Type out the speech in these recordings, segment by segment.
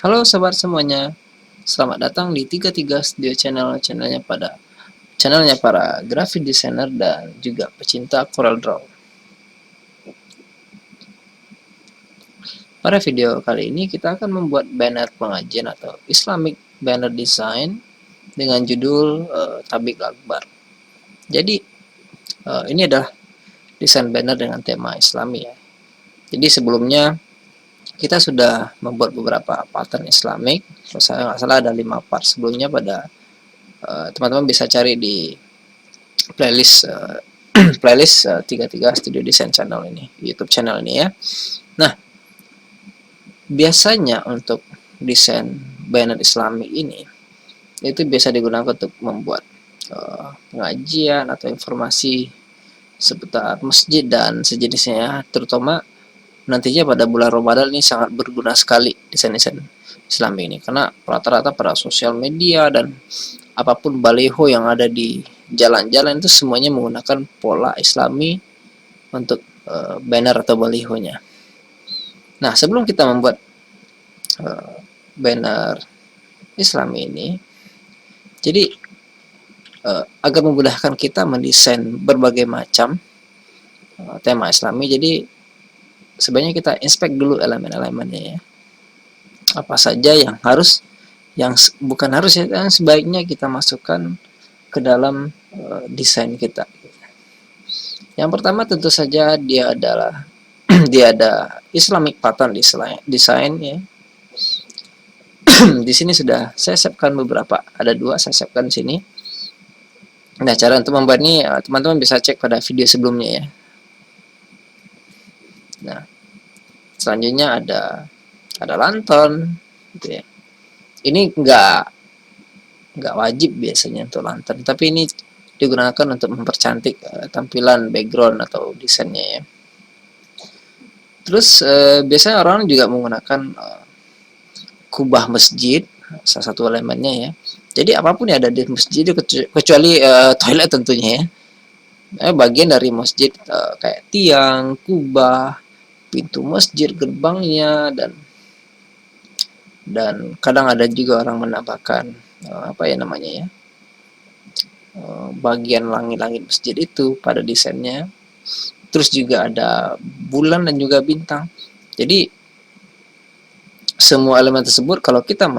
Halo sobat semuanya, selamat datang di 33 Studio Channel, channelnya para graphic designer dan juga pecinta Corel Draw. Pada video kali ini kita akan membuat banner pengajian atau Islamic Banner Design dengan judul Tablik Akbar. Jadi ini adalah desain banner dengan tema Islami ya. Jadi sebelumnya kita sudah membuat beberapa pattern Islamic. Kalau saya nggak salah ada 5 part sebelumnya. Pada teman-teman bisa cari di playlist playlist 33 Studio Design Channel ini, YouTube channel ini ya. Nah, biasanya untuk desain banner Islami ini itu biasa digunakan untuk membuat pengajian atau informasi seputar masjid dan sejenisnya, terutama nantinya pada bulan Ramadan ini sangat berguna sekali desain-desain Islami ini, karena rata-rata pada sosial media dan apapun baliho yang ada di jalan-jalan itu semuanya menggunakan pola Islami untuk banner atau balihonya. Nah, sebelum kita membuat banner Islami ini, jadi agar memudahkan kita mendesain berbagai macam tema Islami, jadi sebenarnya kita inspek dulu elemen-elemennya ya. Apa saja yang harus, yang bukan harus ya, yang sebaiknya kita masukkan ke dalam desain kita. Yang pertama tentu saja dia adalah dia ada Islamic pattern design ya. Di sini sudah saya siapkan beberapa, ada 2 saya siapkan di sini. Nah, cara untuk membuat ini teman-teman bisa cek pada video sebelumnya ya. Nah, selanjutnya ada lantern gitu ya. Ini nggak wajib biasanya untuk lantern, tapi ini digunakan untuk mempercantik tampilan background atau desainnya ya. Terus biasanya orang juga menggunakan kubah masjid, salah satu elemennya ya. Jadi apapun yang ada di masjid kecuali toilet tentunya ya. Bagian dari masjid kayak tiang, kubah, pintu masjid, gerbangnya, dan kadang ada juga orang menambahkan apa ya namanya ya, bagian langit-langit masjid itu pada desainnya. Terus juga ada bulan dan juga bintang. Jadi semua elemen tersebut kalau kita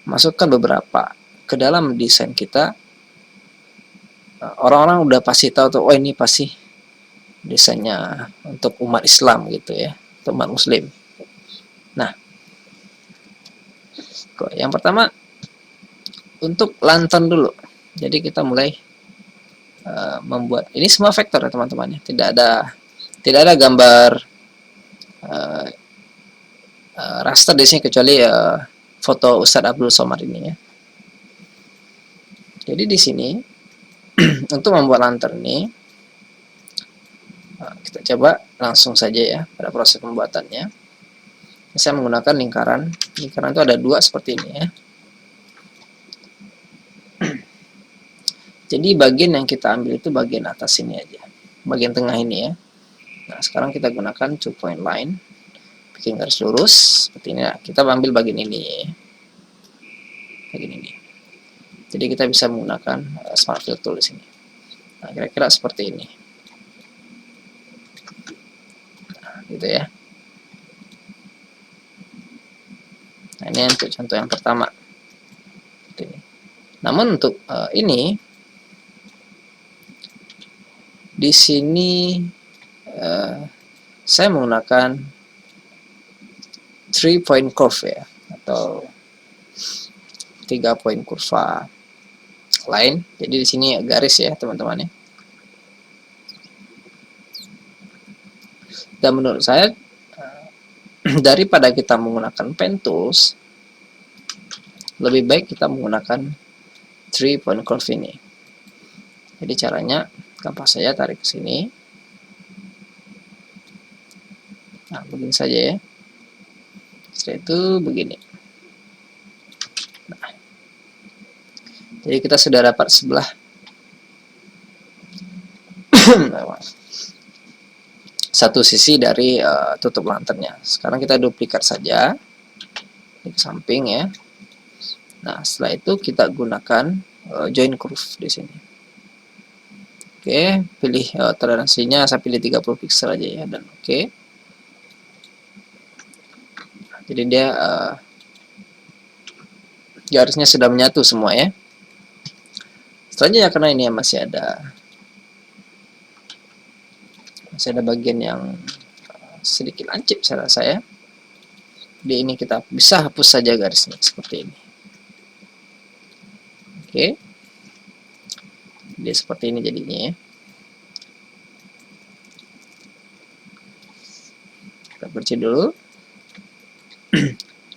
masukkan beberapa ke dalam desain kita, orang-orang udah pasti tahu tuh, oh ini pasti desainnya untuk umat Islam gitu ya, untuk umat Muslim. Nah, yang pertama untuk lantern dulu. Jadi kita mulai membuat ini semua vektor ya teman-teman ya. Tidak ada gambar raster di sini kecuali foto Ustadz Abdul Somad ini ya. Jadi di sini untuk membuat lantern ini kita coba langsung saja ya pada proses pembuatannya. Saya menggunakan lingkaran itu ada 2 seperti ini ya. Jadi bagian yang kita ambil itu bagian atas ini aja, bagian tengah ini ya. Nah, sekarang kita gunakan 2 point line, bikin garis lurus seperti ini. Nah, kita ambil bagian ini, bagian ini. Jadi kita bisa menggunakan Smart Fill Tool di sini. Nah, kira-kira seperti ini. Nah, gitu ya. Nah, ini untuk contoh yang pertama. Namun untuk ini di sini saya menggunakan 3 point curve ya, atau 3 point kurva line. Jadi di sini garis ya teman-teman ya. Dan menurut saya daripada kita menggunakan pen tools, lebih baik kita menggunakan 3 point curve ini. Jadi caranya gampang saja, tarik ke sini. Nah, begini saja ya. Setelah itu begini. Nah, jadi kita sudah dapat sebelah satu sisi dari tutup lanternnya. Sekarang kita duplikat saja. di samping ya. Nah, setelah itu kita gunakan join curve di sini. Oke, pilih toleransinya, saya pilih 30 pixel aja ya, dan oke. Jadi dia garisnya sudah menyatu semua ya. Selanjutnya karena ini masih ada bagian yang sedikit lancip saya rasa ya. Di ini kita bisa hapus saja garisnya seperti ini. Oke. Dia seperti ini jadinya ya. Kita perci dulu.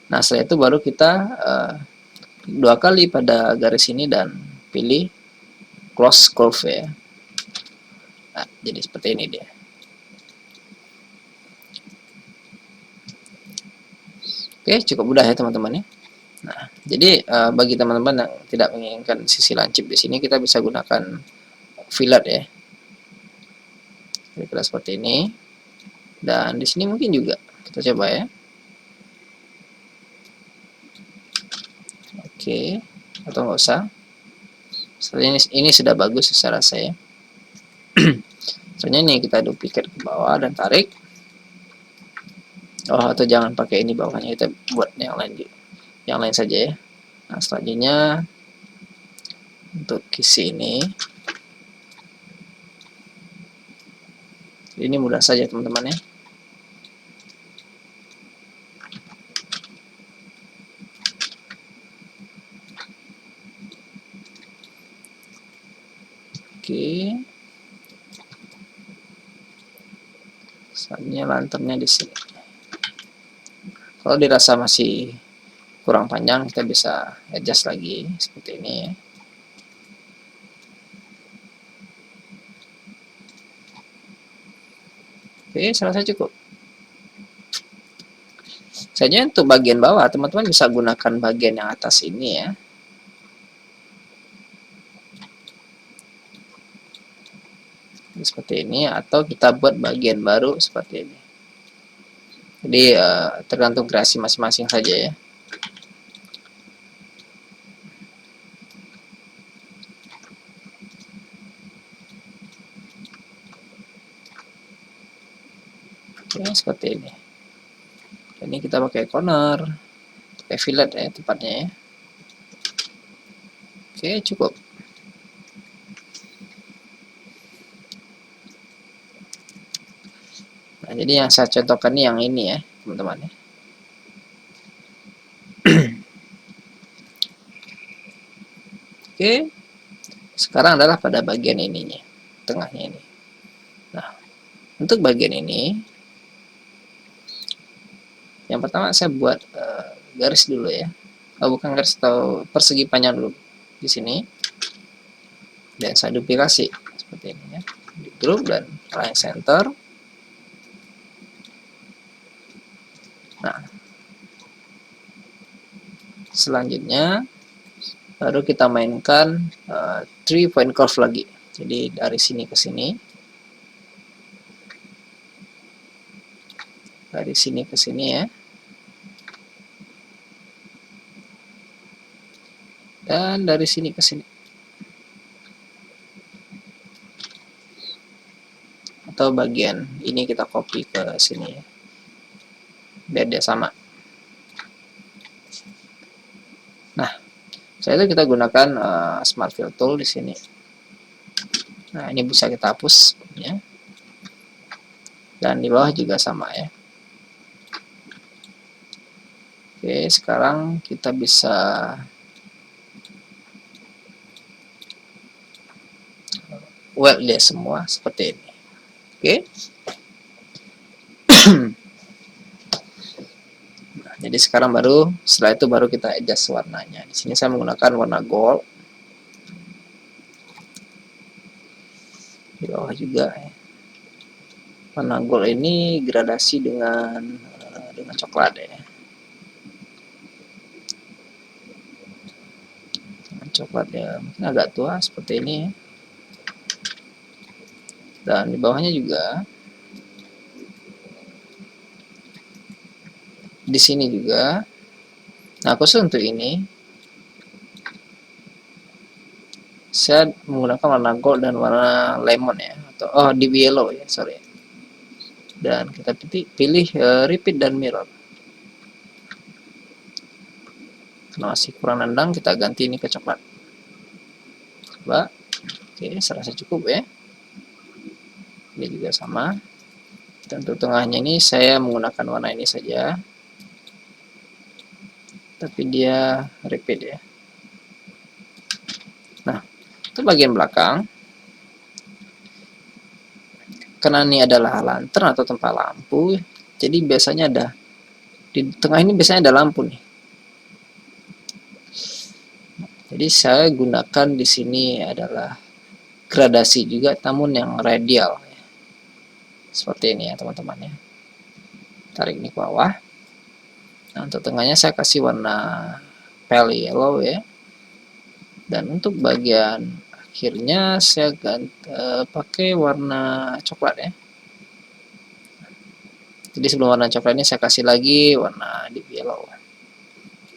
Nah, setelah itu baru kita dua kali pada garis ini dan pilih close curve ya. Nah, jadi seperti ini dia. Oke, cukup mudah ya teman-teman ya. Nah, jadi bagi teman-teman yang tidak menginginkan sisi lancip di sini, kita bisa gunakan fillet ya. Kira-kira seperti ini. Dan di sini mungkin juga kita coba ya. Oke, atau nggak usah. Sebenarnya ini sudah bagus saya rasa ya. Soalnya ini kita duplicate ke bawah dan tarik. Oh, atau jangan pakai ini bawahnya, kita buat yang lain saja ya. Nah, selanjutnya untuk kisi ini mudah saja teman-teman ya. Oke. Selanjutnya lanternnya di sini. Kalau dirasa masih kurang panjang, kita bisa adjust lagi seperti ini ya. Oke, saya rasa cukup. Saja untuk bagian bawah, teman-teman bisa gunakan bagian yang atas ini ya. Seperti ini, atau kita buat bagian baru seperti ini. Jadi tergantung kreasi masing-masing saja ya. Oke, seperti ini. Ini kita pakai corner, pakai fillet ya tepatnya ya. Oke, cukup. Nah, jadi yang saya contohkan ini yang ini ya, teman-teman ya. Oke, sekarang adalah pada bagian ininya, tengahnya ini. Nah, untuk bagian ini, yang pertama saya buat garis dulu ya. Oh, bukan garis, atau persegi panjang dulu di sini. Dan saya duplikasi seperti ini ya. Di group dan align center. Nah, selanjutnya baru kita mainkan 3 point curve lagi. Jadi dari sini ke sini, dari sini ke sini ya, dan dari sini ke sini, atau bagian ini kita copy ke sini ya, biar dia sama. Nah, setelah itu kita gunakan Smart Fill Tool di sini. Nah, ini bisa kita hapus ya. Dan di bawah juga sama ya. Oke, sekarang kita bisa weld dia semua seperti ini. Oke. Nah, jadi sekarang setelah itu baru kita adjust warnanya. Di sini saya menggunakan warna gold. Di bawah juga ya. Warna gold ini gradasi dengan coklat ya. Coklat ya, mungkin agak tua seperti ini ya. Dan di bawahnya juga, di sini juga Nah, khusus untuk ini saya menggunakan warna gold dan warna lemon ya, atau deep yellow ya, sorry. Dan kita pilih repeat dan mirror. Karena masih kurang nendang, kita ganti ini ke coklat. Coba. Oke, serasa cukup ya. Ini juga sama. Dan untuk tengahnya ini saya menggunakan warna ini saja, tapi dia repeat ya. Nah, untuk bagian belakang, karena ini adalah lantern atau tempat lampu, jadi biasanya ada di tengah ini biasanya ada lampu nih. Jadi saya gunakan di sini adalah gradasi juga, namun yang radial seperti ini ya teman-teman ya. Tarik ini ke bawah. Nah, untuk tengahnya saya kasih warna pale yellow ya. Dan untuk bagian akhirnya saya pakai warna coklat ya. Jadi sebelum warna coklat ini saya kasih lagi warna deep yellow.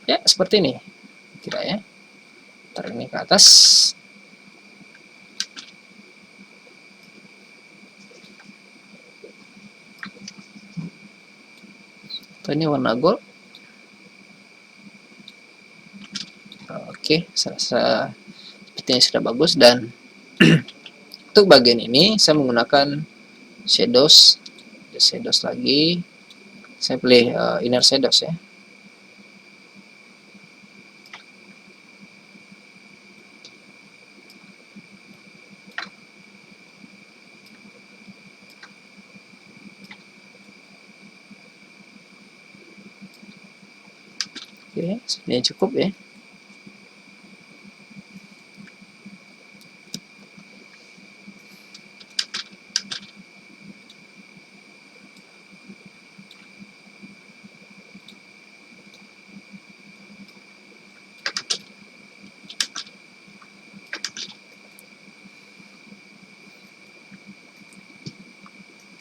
Ya, seperti ini kira ya. Tarik ini ke atas. Ini warna gold. Oke, serasa sepertinya sudah bagus. Dan untuk bagian ini saya menggunakan shadows lagi. Saya pilih inner shadows ya. Oke, sebenarnya cukup ya.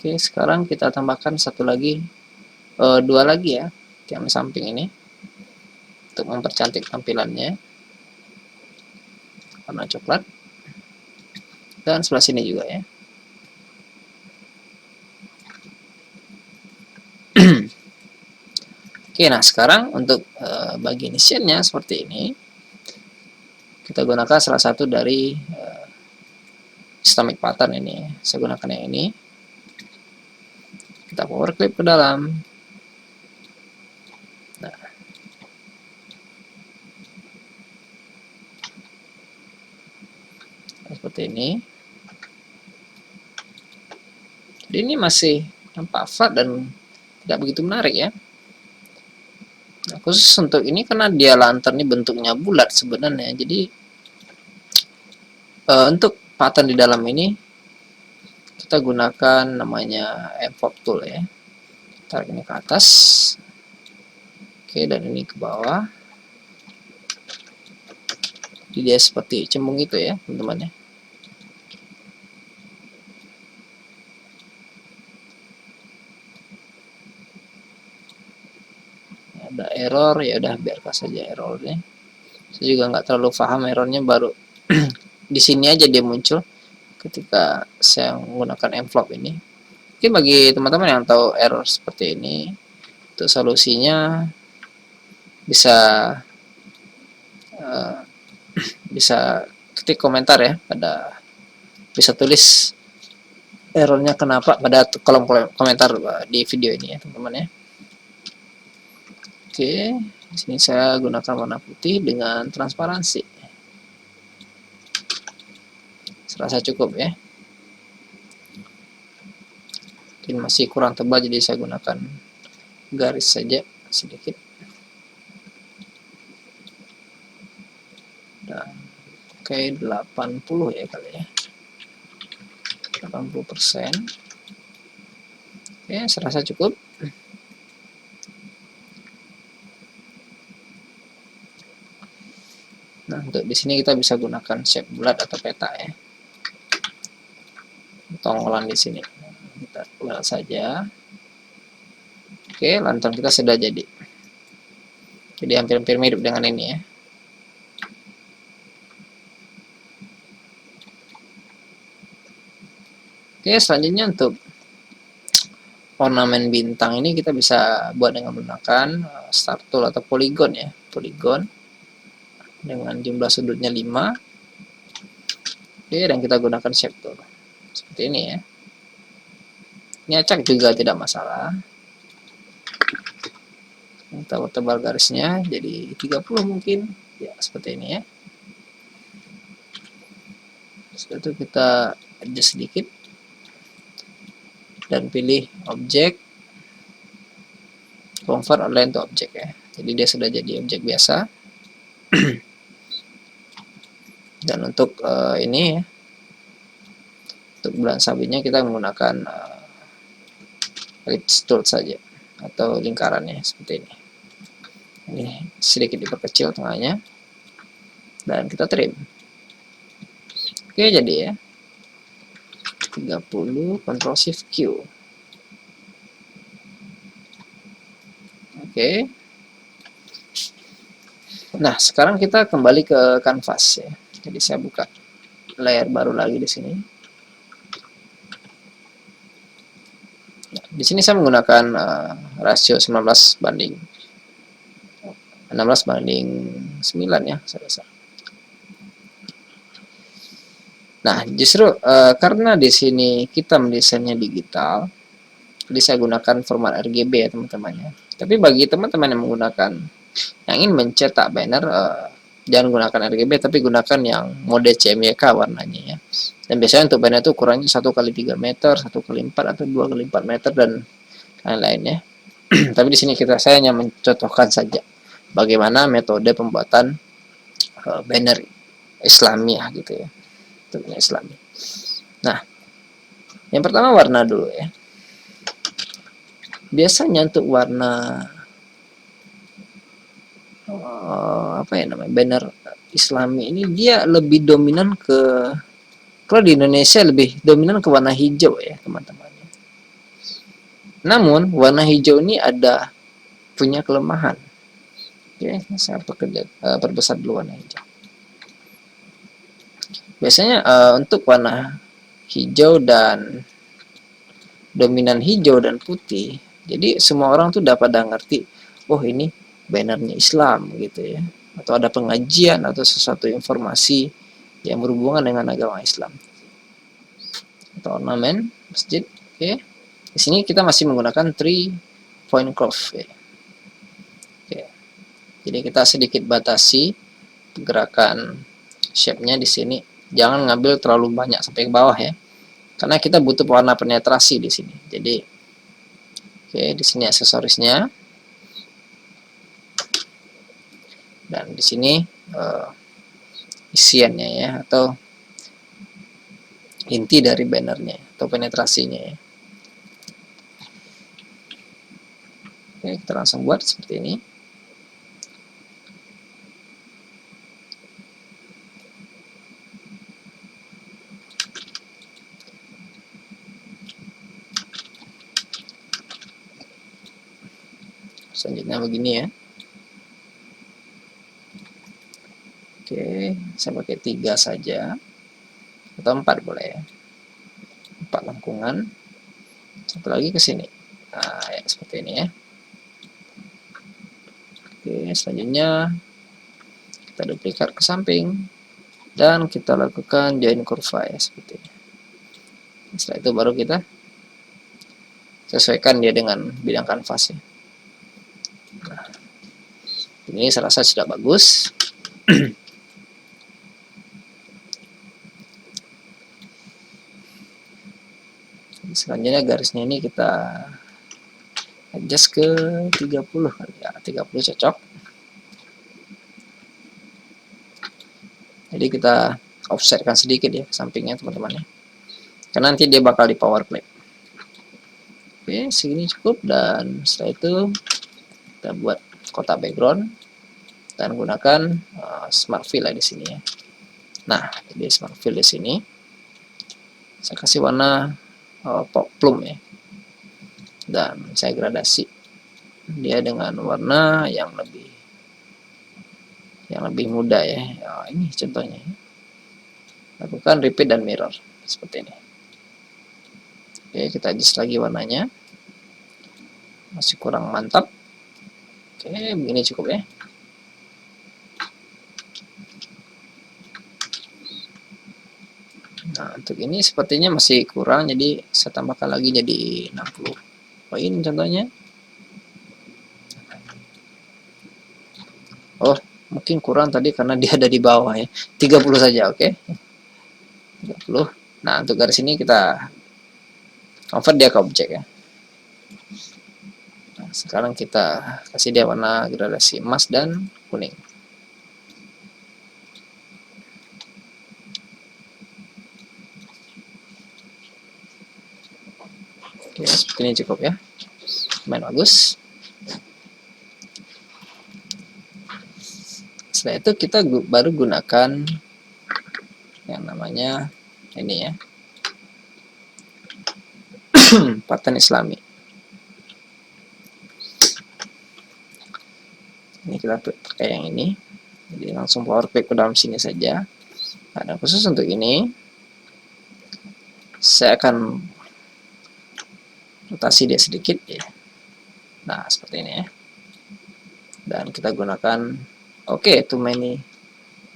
Oke, sekarang kita tambahkan dua lagi ya, yang samping ini untuk mempercantik tampilannya, warna coklat, dan sebelah sini juga ya. Oke, nah sekarang untuk bagian isiannya seperti ini, kita gunakan salah satu dari systemic pattern ini. Saya gunakan yang ini. Kita power clip ke dalam. Nah, seperti ini. Jadi ini masih nampak flat dan tidak begitu menarik ya. Nah, khusus untuk ini karena dia lantern ini bentuknya bulat sebenarnya. Jadi untuk pattern di dalam ini kita gunakan namanya envelope tool ya. Tarik ini ke atas. Oke, dan ini ke bawah. Jadi dia seperti cembung gitu ya teman-teman ya. Ada error, ya udah biarkan saja errornya. Saya juga nggak terlalu paham errornya, baru di sini aja dia muncul ketika saya menggunakan envelope ini. Mungkin bagi teman-teman yang tahu error seperti ini, untuk solusinya bisa bisa ketik komentar ya, bisa tulis errornya kenapa pada kolom komentar di video ini ya teman-teman ya. Oke, di sini saya gunakan warna putih dengan transparansi. Serasa cukup ya. Mungkin masih kurang tebal, jadi saya gunakan garis saja sedikit. Nah, oke, 80 ya kali ya. 80%. Oke, serasa cukup. Nah, untuk di sini kita bisa gunakan shape bulat atau peta ya. Tonggolan di sini. Kita buat saja. Oke, lantern kita sudah jadi. Jadi hampir-hampir mirip dengan ini ya. Oke, selanjutnya untuk ornamen bintang ini kita bisa buat dengan menggunakan star tool atau polygon ya. Polygon dengan jumlah sudutnya 5. Oke, dan kita gunakan shape tool. Seperti ini ya. Ini acak juga tidak masalah. Kita tebal garisnya jadi 30 mungkin. Ya, seperti ini ya. Setelah itu kita adjust sedikit dan pilih objek, convert outline to object ya. Jadi dia sudah jadi objek biasa. Dan untuk ini ya, untuk bulan sabitnya kita menggunakan ellipse tool saja atau lingkarannya seperti ini. Ini sedikit diperkecil tengahnya dan kita trim. Oke, jadi ya 30 Ctrl Shift Q. Oke. Nah, sekarang kita kembali ke kanvas ya. Jadi saya buka layar baru lagi di sini. Nah, di sini saya menggunakan rasio 19 banding 16 banding 9 ya, saya rasa. Nah, justru karena di sini kita mendesainnya digital, jadi saya gunakan format RGB ya teman-teman ya. Tapi bagi teman-teman yang menggunakan yang ingin mencetak banner, jangan gunakan RGB tapi gunakan yang mode CMYK warnanya ya. Dan biasanya untuk banner itu ukurannya 1x3 meter, 1x4 atau 2x4 meter dan lain-lain ya. Tapi di sini saya hanya mencontohkan saja bagaimana metode pembuatan banner Islamiah gitu ya. Banner Islami. Nah, yang pertama warna dulu ya. Biasanya untuk warna apa ya namanya, banner Islami ini dia lebih dominan ke, kalau di Indonesia lebih dominan ke warna hijau ya teman-teman. Namun warna hijau ini ada punya kelemahan. Oke, saya perbesar dulu warna hijau. Biasanya untuk warna hijau dan dominan hijau dan putih, jadi semua orang tuh dapat ngerti, oh ini bannernya Islam gitu ya, atau ada pengajian atau sesuatu informasi yang berhubungan dengan agama Islam atau ornamen masjid. Oke, di sini kita masih menggunakan 3 point curve ya. Oke, jadi kita sedikit batasi gerakan shape-nya di sini, jangan ngambil terlalu banyak sampai ke bawah ya, karena kita butuh warna penetrasi di sini. Jadi oke, di sini aksesorisnya dan di sini isiannya ya, atau inti dari bannernya atau penetrasinya ya. Oke, kita langsung buat seperti ini. Selanjutnya begini ya. Oke, saya pakai 3 saja atau 4 boleh ya. 4 lengkungan. Satu lagi ke sini. Nah, ya, seperti ini ya. Oke, selanjutnya kita duplikat ke samping dan kita lakukan join kurva ya, seperti ini. Setelah itu baru kita sesuaikan dia dengan bidang kanvas ya. Nah, ini saya rasa sudah bagus. Selanjutnya garisnya ini kita adjust ke 30 kali ya, 30 cocok. Jadi kita offsetkan sedikit ya ke sampingnya teman-teman ya, karena nanti dia bakal di power clip. Oke, segini cukup, dan setelah itu kita buat kotak background dan gunakan smart fill di sini ya. Nah, jadi smart fill di sini saya kasih warna plum ya, dan saya gradasi dia dengan warna yang lebih yang lebih mudah ya. Ini contohnya. Lakukan repeat dan mirror seperti ini. Oke, kita adjust lagi warnanya. Masih kurang mantap. Oke, begini cukup ya. Nah, untuk ini sepertinya masih kurang, jadi saya tambahkan lagi jadi 60 poin contohnya. Oh, mungkin kurang tadi karena dia ada di bawah ya. 30 saja, oke. 30. Nah, untuk garis ini kita convert dia ke objek ya. Nah, sekarang kita kasih dia warna gradasi emas dan kuning. Oke, seperti ini cukup ya. Main bagus. Setelah itu kita baru gunakan yang namanya ini ya, pattern Islami. Ini kita pakai yang ini, jadi langsung power click ke dalam sini saja. Nah, dan khusus untuk ini saya akan rotasi dia sedikit ya. Nah, seperti ini ya. Dan kita gunakan too many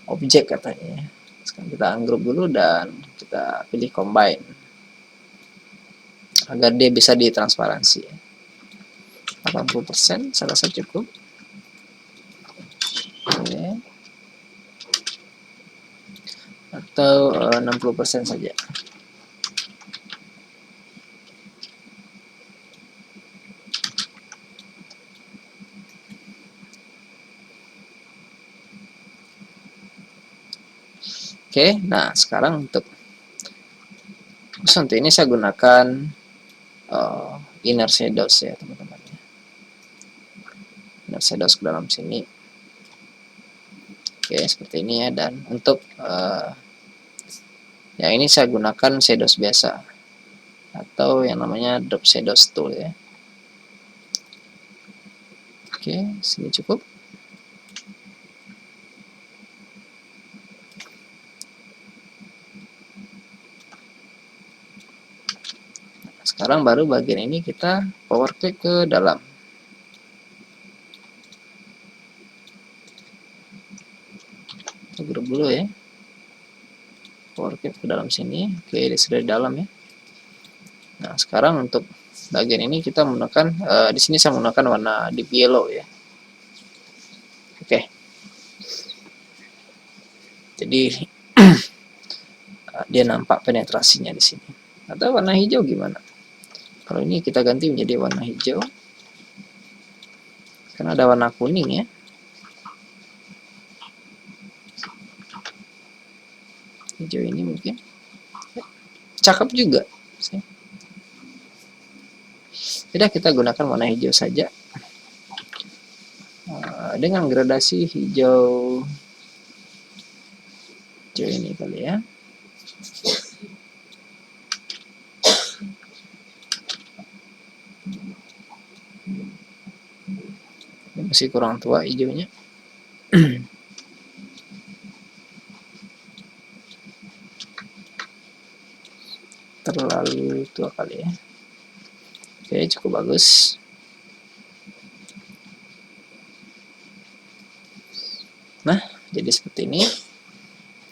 object katanya. Sekarang kita ungroup dulu dan kita pilih combine agar dia bisa ditransparansi. 80% saya rasa cukup. Oke. Atau 60% saja. Oke, nah sekarang untuk ini saya gunakan inner shadows ya teman-teman. Inner shadows ke dalam sini. Oke, seperti ini ya. Dan untuk yang ini saya gunakan shadows biasa atau yang namanya drop shadows tool ya. Oke, sini cukup. Sekarang baru bagian ini kita power click ke dalam. Kita grup dulu ya. Power click ke dalam sini. Oke, ini sudah di dalam ya. Nah, sekarang untuk bagian ini kita menggunakan di sini saya menggunakan warna deep yellow ya. Oke. Jadi dia nampak penetrasinya di sini. Atau warna hijau gimana? Kalau ini kita ganti menjadi warna hijau. Karena ada warna kuning ya. Hijau ini mungkin. Cakep juga. Tidak, kita gunakan warna hijau saja. Dengan gradasi hijau ini kali ya. Masih kurang tua hijaunya. Terlalu tua kali ya. Oke, cukup bagus. Nah, jadi seperti ini.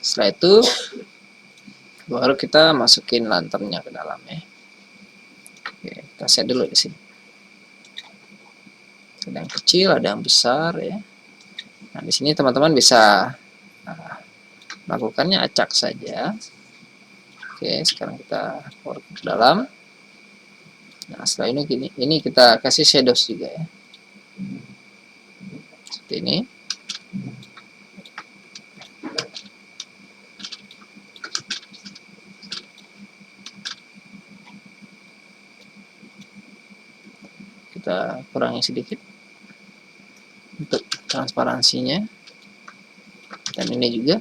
Setelah itu baru kita masukin lanternnya ke dalam ya. Oke, kita set dulu di sini. Ada yang kecil, ada yang besar ya. Nah, di sini teman-teman bisa melakukannya acak saja. Oke, sekarang kita power ke dalam. Nah, setelah ini kita kasih shadows juga ya. Seperti ini. Kita kurangi sedikit untuk transparansinya. Dan ini juga.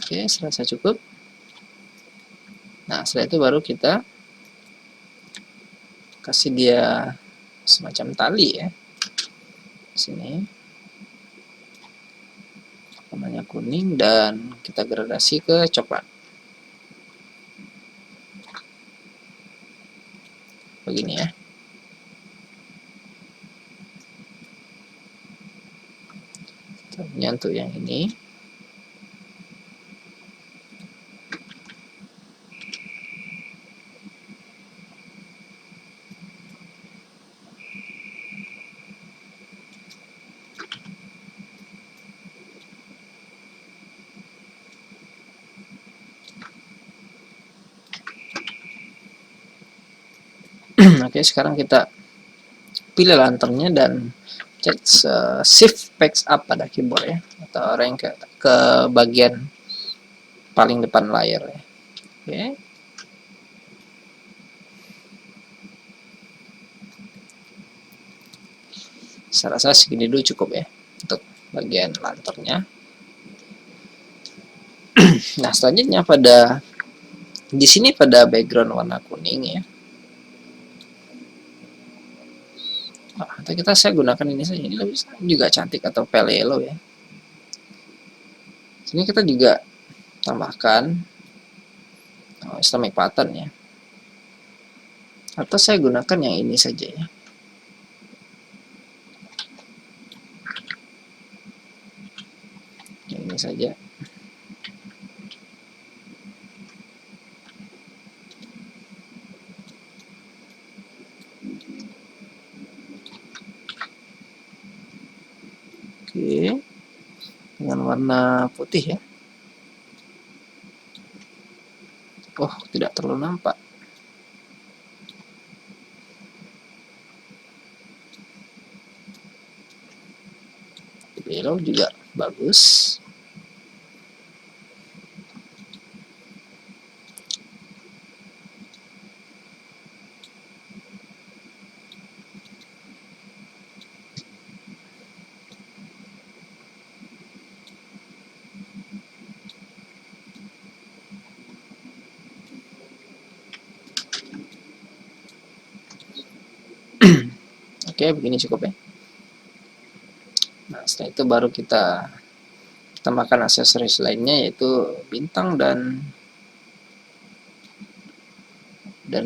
Oke, serasa cukup. Nah, setelah itu baru kita kasih dia semacam tali ya. Sini warnanya kuning dan kita gradasi ke coklat. Begini ya. Untuk yang ini oke, sekarang kita pilih lanternnya dan cek shift page up pada keyboard ya, atau rank ke bagian paling depan layar ya. Oke. Saya rasa segini dulu cukup ya untuk bagian lanternnya. Nah, selanjutnya pada di sini pada background warna kuning ya. Nah, atau saya gunakan ini saja, ini lebih juga cantik, atau pale yellow ya. Sini kita juga tambahkan Islamic pattern ya. Atau saya gunakan yang ini saja ya. Yang ini saja. Oke. Dengan warna putih ya. Oh, tidak terlalu nampak. Yellow juga bagus. Oke, begini cukup ya. Nah, setelah itu baru kita tambahkan aksesoris lainnya, yaitu bintang dan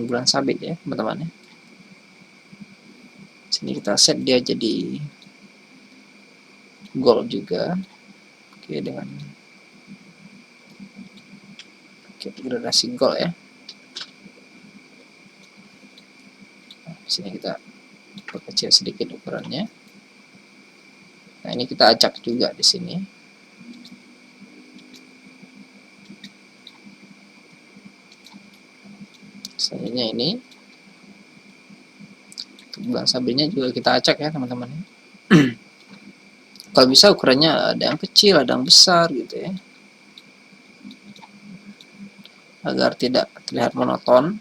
bulan sabit ya, teman-teman ya. Sini kita set dia jadi gold juga. Oke, dengan gradasi gold ya. Nah, sini kita perkecil sedikit ukurannya. Nah, ini kita acak juga di sini. Selanjutnya ini bulan sabitnya juga kita acak ya, teman-teman. Kalau bisa ukurannya ada yang kecil, ada yang besar gitu ya, agar tidak terlihat monoton.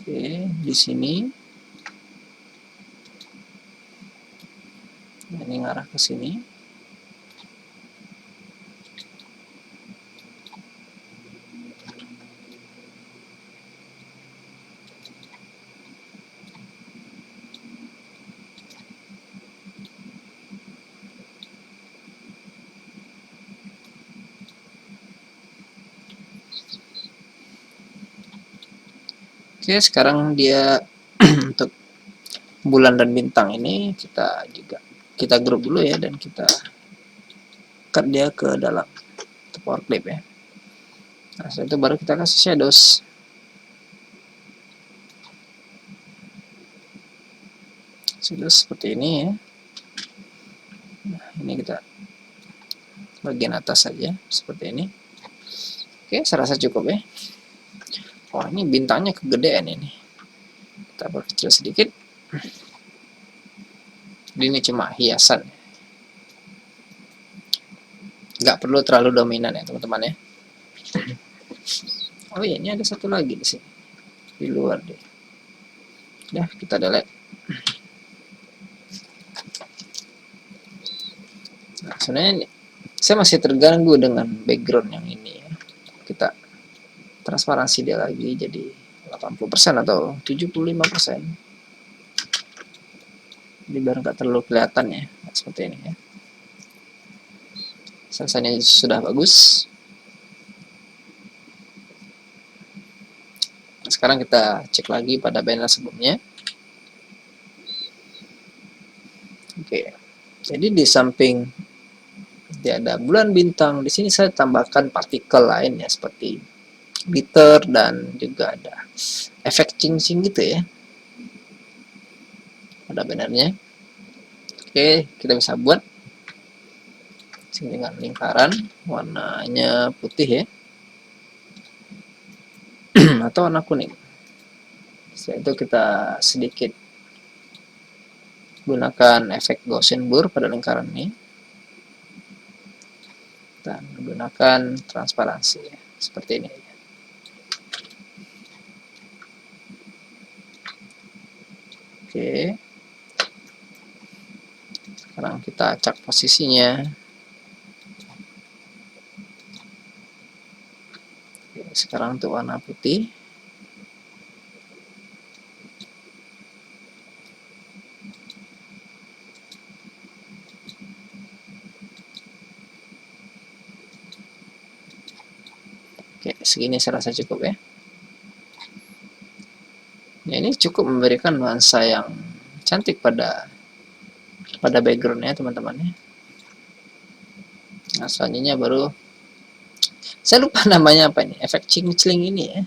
Oke, di sini ini ngarah ke sini. Oke, sekarang dia untuk bulan dan bintang ini kita grup dulu ya, dan kita cut dia ke dalam power clip ya. Nah, setelah itu baru kita kasih shadows. Shadows seperti ini ya. Nah, ini kita bagian atas saja seperti ini. Oke, saya rasa cukup ya. Oh, ini bintangnya kegedean ini. Kita perkecil sedikit. Ini cuma hiasan. Nggak perlu terlalu dominan ya, teman-teman ya. Oh iya, ini ada satu lagi di sini. Di luar deh. Ya, kita delete. Nah, sebenarnya ini, saya masih terganggu dengan background yang ini ya. Kita transparansi dia lagi jadi 80% atau 75%. Jadi biar nggak terlalu kelihatan ya, seperti ini ya. Sensanya sudah bagus. Sekarang kita cek lagi pada banner sebelumnya. Oke, jadi di samping dia ada bulan bintang, di sini saya tambahkan partikel lain ya, seperti glitter dan juga ada efek cincin gitu ya pada bannernya. Oke, kita bisa buat dengan lingkaran warnanya putih ya atau warna kuning. Setelah itu kita sedikit gunakan efek Gaussian blur pada lingkaran ini dan menggunakan transparansi ya, seperti ini. Oke, sekarang kita acak posisinya. Oke, sekarang untuk warna putih. Oke, segini saya rasa cukup ya. Nah, ini cukup memberikan nuansa yang cantik pada backgroundnya teman-teman ya. Nah, selanjutnya baru saya lupa namanya apa ini, efek cincling ini ya,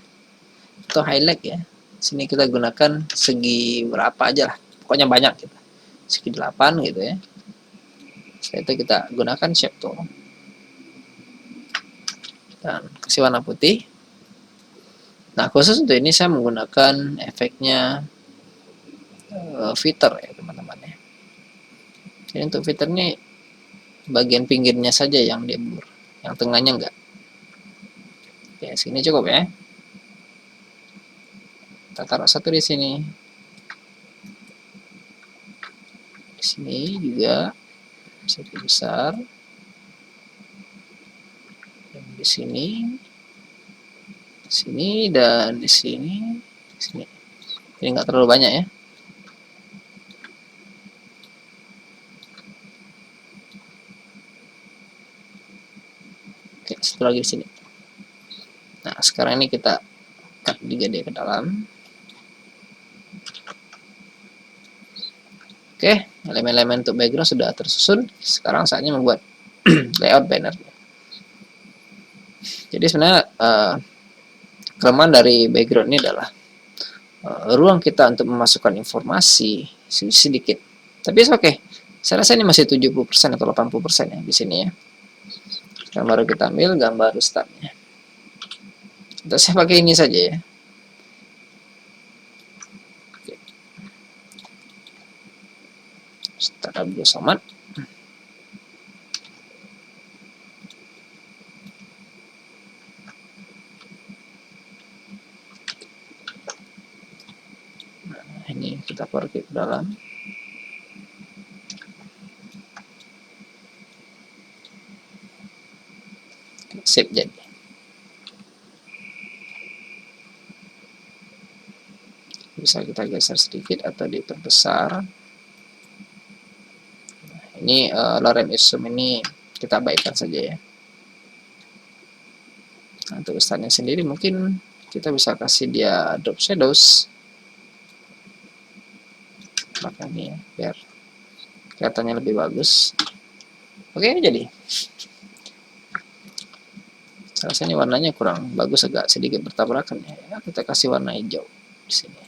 atau highlight ya. Sini kita gunakan segi berapa aja lah, pokoknya banyak gitu, segi 8 gitu ya. Setelah itu kita gunakan shape tool dan kasih warna putih. Nah, khusus untuk ini saya menggunakan efeknya filter ya teman-teman ya. Jadi untuk filter ini bagian pinggirnya saja yang dia blur, yang tengahnya enggak. Oke, segini cukup ya. Kita taruh satu di sini. Di sini juga sedikit besar. Dan di sini. Di sini dan di sini. Di sini. Ini enggak terlalu banyak ya. Oke, satu lagi di sini. Nah, sekarang ini kita cut juga dia ke dalam. Oke, elemen-elemen untuk background sudah tersusun. Sekarang saatnya membuat layout banner. Jadi sebenarnya kelemahan dari background ini adalah ruang kita untuk memasukkan informasi sedikit. Tapi oke. Saya rasa ini masih 70% atau 80% ya di sini ya. Sekarang baru kita ambil gambar startnya. Untuk saya pakai ini saja ya. Oke. Start Abdul Somad. Nah, ini kita pergi ke dalam. Save jadi. Bisa kita geser sedikit atau diperbesar. Ini lorem ipsum ini kita abaikan saja ya. Nah, untuk startnya sendiri mungkin kita bisa kasih dia drop shadows. Maka ini ya, biar kelihatannya lebih bagus. Oke, ini jadi. Saya rasa ini warnanya kurang bagus, agak sedikit bertabrakan ya. Kita kasih warna hijau di sini.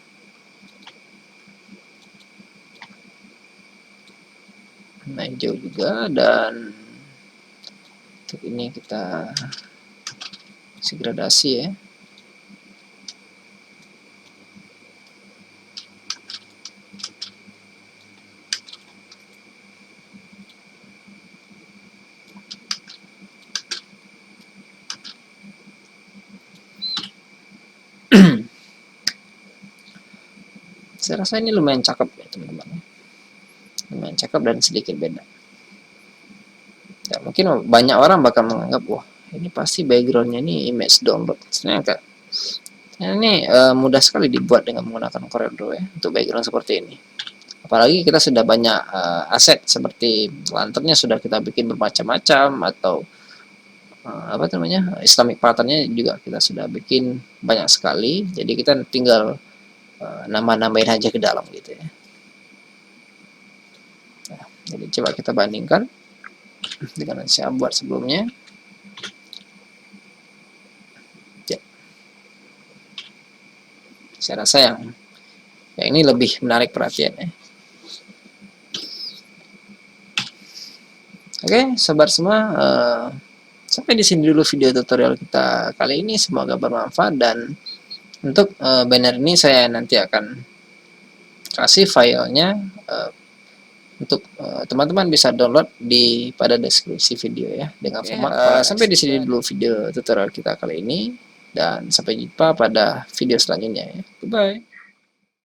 Warna hijau juga, dan untuk ini kita kasih gradasi ya. Saya rasa ini lumayan cakep ya teman-teman. Lumayan cakep dan sedikit beda. Ya, mungkin banyak orang bakal menganggap, wah ini pasti backgroundnya ini image download. Sebenarnya Nah, ini mudah sekali dibuat dengan menggunakan CorelDRAW ya untuk background seperti ini. Apalagi kita sudah banyak aset seperti lanternnya sudah kita bikin bermacam-macam, atau apa namanya, Islamic patternnya juga kita sudah bikin banyak sekali. Jadi kita tinggal nambah-nambahin aja ke dalam gitu ya. Nah, jadi coba kita bandingkan dengan yang saya buat sebelumnya. Ya, saya rasa yang ini lebih menarik perhatian ya. Oke, sobat semua, sampai di sini dulu video tutorial kita kali ini. Semoga bermanfaat, dan untuk banner ini saya nanti akan kasih filenya untuk teman-teman bisa download pada deskripsi video ya, dengan format sampai di sini dulu video tutorial kita kali ini, dan sampai jumpa pada video selanjutnya ya. Goodbye.